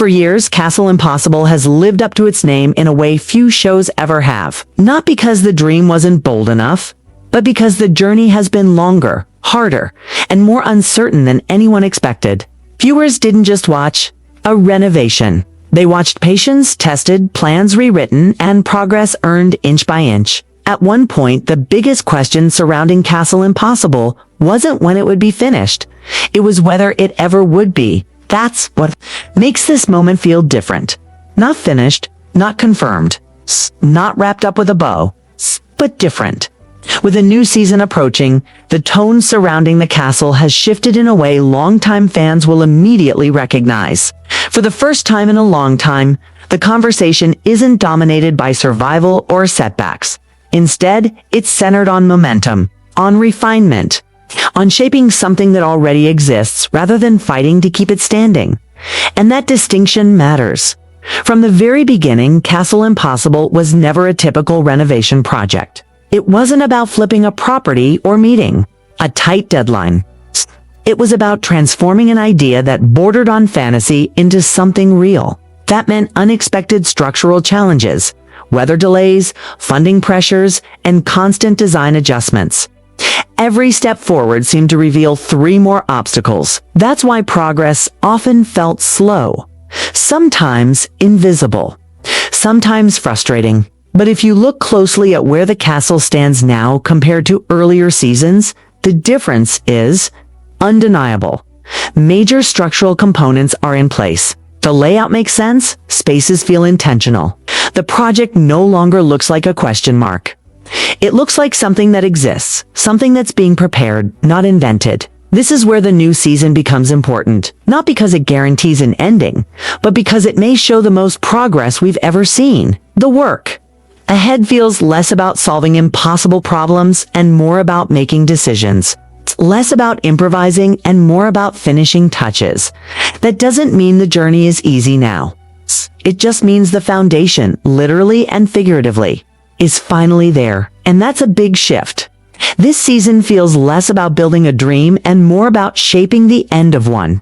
For years, Castle Impossible has lived up to its name in a way few shows ever have. Not because the dream wasn't bold enough, but because the journey has been longer, harder, and more uncertain than anyone expected. Viewers didn't just watch a renovation. They watched patience tested, plans rewritten, and progress earned inch by inch. At one point, the biggest question surrounding Castle Impossible wasn't when it would be finished. It was whether it ever would be. That's what makes this moment feel different. Not finished, not confirmed, not wrapped up with a bow, but different. With a new season approaching, the tone surrounding the castle has shifted in a way longtime fans will immediately recognize. For the first time in a long time, the conversation isn't dominated by survival or setbacks. Instead, it's centered on momentum, on refinement, on shaping something that already exists rather than fighting to keep it standing. And that distinction matters. From the very beginning, Castle Impossible was never a typical renovation project. It wasn't about flipping a property or meeting a tight deadline. It was about transforming an idea that bordered on fantasy into something real. That meant unexpected structural challenges, weather delays, funding pressures, and constant design adjustments. Every step forward seemed to reveal 3 more obstacles. That's why progress often felt slow, sometimes invisible, sometimes frustrating. But if you look closely at where the castle stands now compared to earlier seasons, the difference is undeniable. Major structural components are in place. The layout makes sense, spaces feel intentional. The project no longer looks like a question mark. It looks like something that exists, something that's being prepared, not invented. This is where the new season becomes important, not because it guarantees an ending, but because it may show the most progress we've ever seen. The work ahead feels less about solving impossible problems and more about making decisions. It's less about improvising and more about finishing touches. That doesn't mean the journey is easy now. It just means the foundation, literally and figuratively, is finally there. And that's a big shift. This season feels less about building a dream and more about shaping the end of one.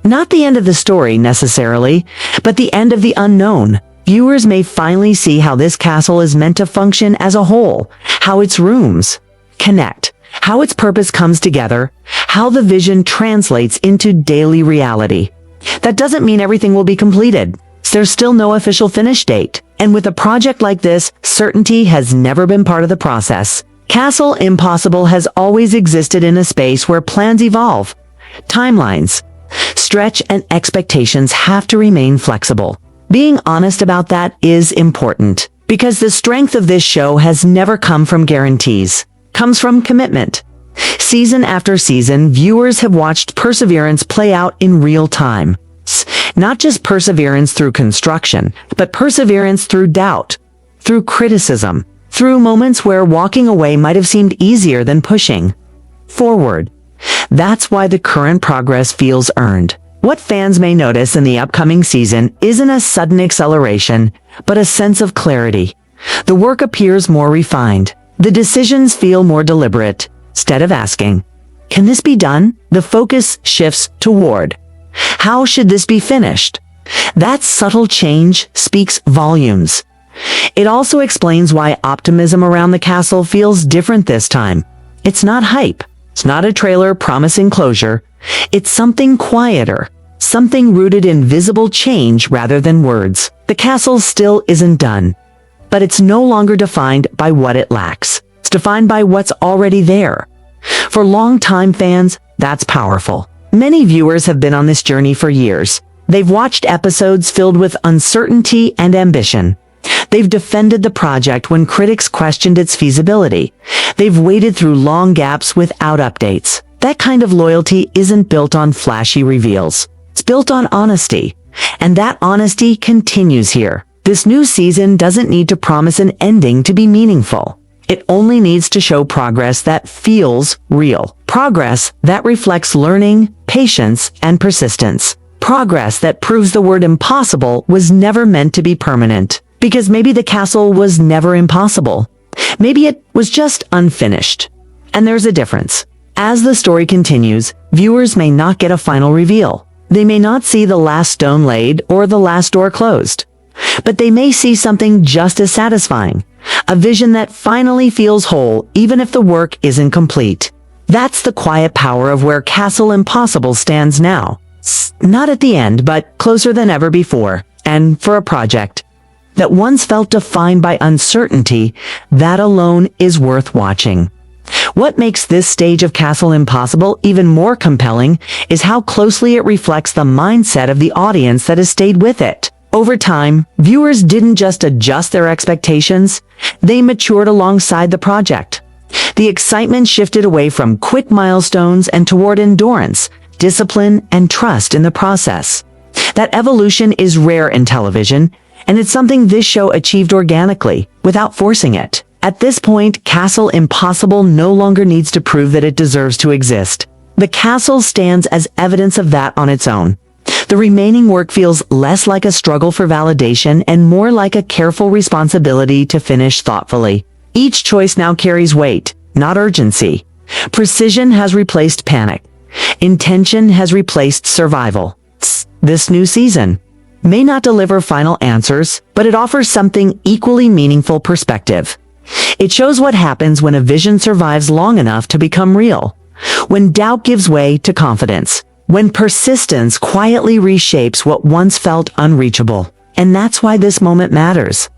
Not the end of the story necessarily, but the end of the unknown. Viewers may finally see how this castle is meant to function as a whole, how its rooms connect, how its purpose comes together, how the vision translates into daily reality. That doesn't mean everything will be completed. There's still no official finish date. And with a project like this, certainty has never been part of the process. Castle Impossible has always existed in a space where plans evolve. Timelines stretch and expectations have to remain flexible. Being honest about that is important, because the strength of this show has never come from guarantees. Comes from commitment. Season after season, viewers have watched perseverance play out in real time. Not just perseverance through construction, but perseverance through doubt, through criticism, through moments where walking away might have seemed easier than pushing forward. That's why the current progress feels earned. What fans may notice in the upcoming season isn't a sudden acceleration, but a sense of clarity. The work appears more refined. The decisions feel more deliberate. Instead of asking, "Can this be done?" the focus shifts toward, "How should this be finished?" That subtle change speaks volumes. It also explains why optimism around the castle feels different this time. It's not hype. It's not a trailer promising closure. It's something quieter, something rooted in visible change rather than words. The castle still isn't done, but it's no longer defined by what it lacks. It's defined by what's already there. For longtime fans, that's powerful. Many viewers have been on this journey for years. They've watched episodes filled with uncertainty and ambition. They've defended the project when critics questioned its feasibility. They've waited through long gaps without updates. That kind of loyalty isn't built on flashy reveals. It's built on honesty. And that honesty continues here. This new season doesn't need to promise an ending to be meaningful. It only needs to show progress that feels real. Progress that reflects learning, patience, and persistence. Progress that proves the word impossible was never meant to be permanent. Because maybe the castle was never impossible. Maybe it was just unfinished. And there's a difference. As the story continues, viewers may not get a final reveal. They may not see the last stone laid or the last door closed, but they may see something just as satisfying, a vision that finally feels whole even if the work isn't complete. That's the quiet power of where Castle Impossible stands now. Not at the end, but closer than ever before. And for a project that once felt defined by uncertainty, that alone is worth watching. What makes this stage of Castle Impossible even more compelling is how closely it reflects the mindset of the audience that has stayed with it. Over time, viewers didn't just adjust their expectations, they matured alongside the project. The excitement shifted away from quick milestones and toward endurance, discipline, and trust in the process. That evolution is rare in television, and it's something this show achieved organically, without forcing it. At this point, Castle Impossible no longer needs to prove that it deserves to exist. The castle stands as evidence of that on its own. The remaining work feels less like a struggle for validation and more like a careful responsibility to finish thoughtfully. Each choice now carries weight, not urgency. Precision has replaced panic. Intention has replaced survival. This new season may not deliver final answers, but it offers something equally meaningful: perspective. It shows what happens when a vision survives long enough to become real, when doubt gives way to confidence, when persistence quietly reshapes what once felt unreachable. And that's why this moment matters.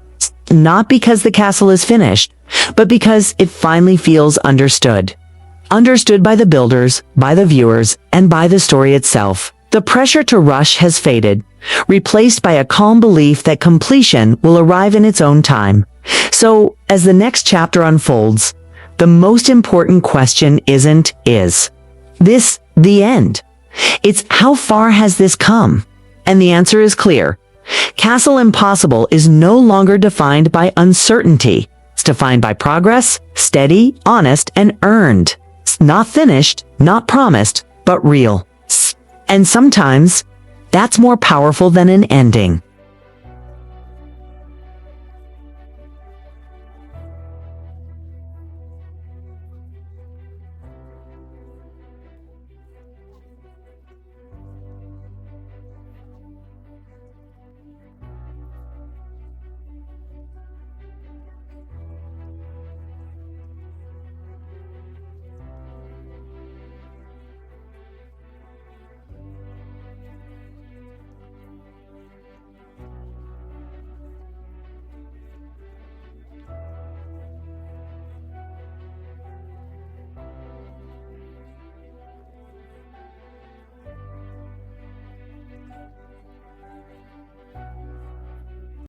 Not because the castle is finished, but because it finally feels understood. Understood by the builders, by the viewers, and by the story itself. The pressure to rush has faded, replaced by a calm belief that completion will arrive in its own time. So, as the next chapter unfolds, the most important question isn't, is this the end? It's, how far has this come? And the answer is clear. Castle Impossible is no longer defined by uncertainty. It's defined by progress, steady, honest, and earned. It's not finished, not promised, but real. And sometimes, that's more powerful than an ending.